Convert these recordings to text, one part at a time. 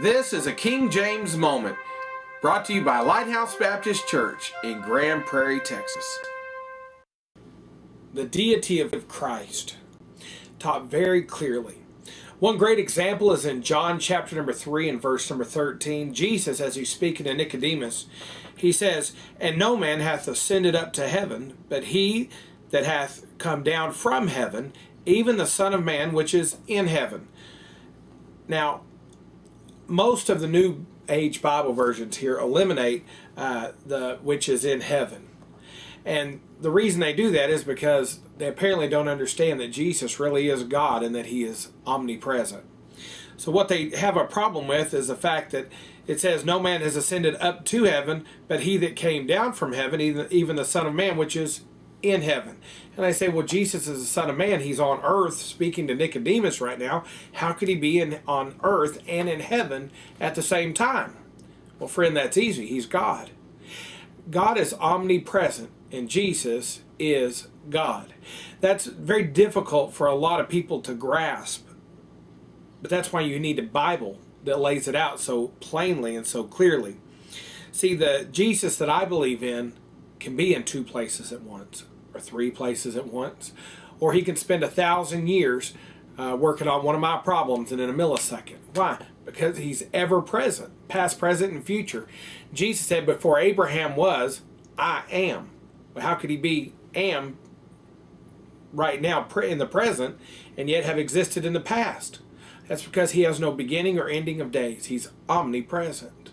This is a King James Moment, brought to you by Lighthouse Baptist Church in Grand Prairie, Texas. The Deity of Christ, taught very clearly. One great example is in John chapter number 3 and verse number 13. Jesus, as he's speaking to Nicodemus, he says, "And no man hath ascended up to heaven, but he that hath come down from heaven, even the Son of Man which is in heaven." Now, most of the New Age Bible versions here eliminate the which is in heaven. And the reason they do that is because they apparently don't understand that Jesus really is God and that he is omnipresent. So what they have a problem with is the fact that it says no man has ascended up to heaven, but he that came down from heaven, even the Son of Man which is in heaven. And I say, well, Jesus is the Son of Man. He's on earth speaking to Nicodemus right now. How could he be on earth and in heaven at the same time? Well, friend, that's easy. He's God. God is omnipresent, and Jesus is God. That's very difficult for a lot of people to grasp. But that's why you need a Bible that lays it out so plainly and so clearly. See, the Jesus that I believe in can be in two places at once, or three places at once, or he can spend 1,000 years working on one of my problems in a millisecond. Why? Because he's ever present, past, present, and future. Jesus said, before Abraham was, I am. Well, how could he be am right now in the present and yet have existed in the past? That's because he has no beginning or ending of days. He's omnipresent.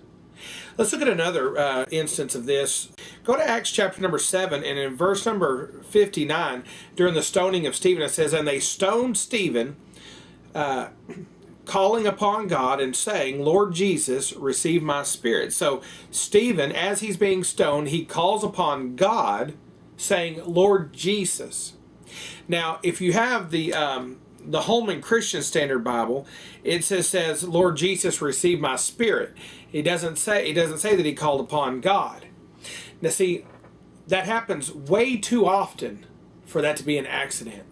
Let's look at another instance of this. Go to Acts chapter number 7, and in verse number 59, during the stoning of Stephen, it says, "And they stoned Stephen, calling upon God and saying, Lord Jesus, receive my spirit." So Stephen, as he's being stoned, he calls upon God, saying, Lord Jesus. Now, if you have the Holman Christian Standard Bible, it says, Lord Jesus, receive my spirit. It doesn't say that he called upon God. Now see, that happens way too often for that to be an accident.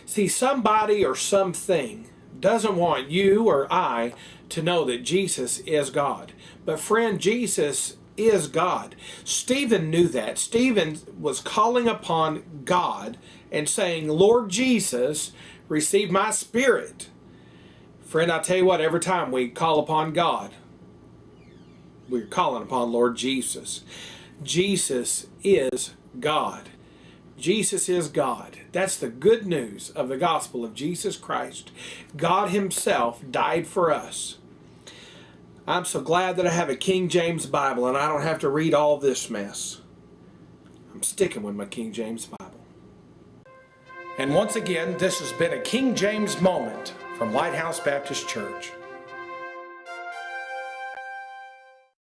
See, somebody or something doesn't want you or I to know that Jesus is God. But friend, Jesus is God. Stephen knew that. Stephen was calling upon God and saying, Lord Jesus, receive my spirit. Friend, I tell you what, every time we call upon God, we're calling upon Lord Jesus. Jesus is God. Jesus is God. That's the good news of the gospel of Jesus Christ. God himself died for us. I'm so glad that I have a King James Bible and I don't have to read all this mess. I'm sticking with my King James Bible. And once again, this has been a King James Moment from Lighthouse Baptist Church.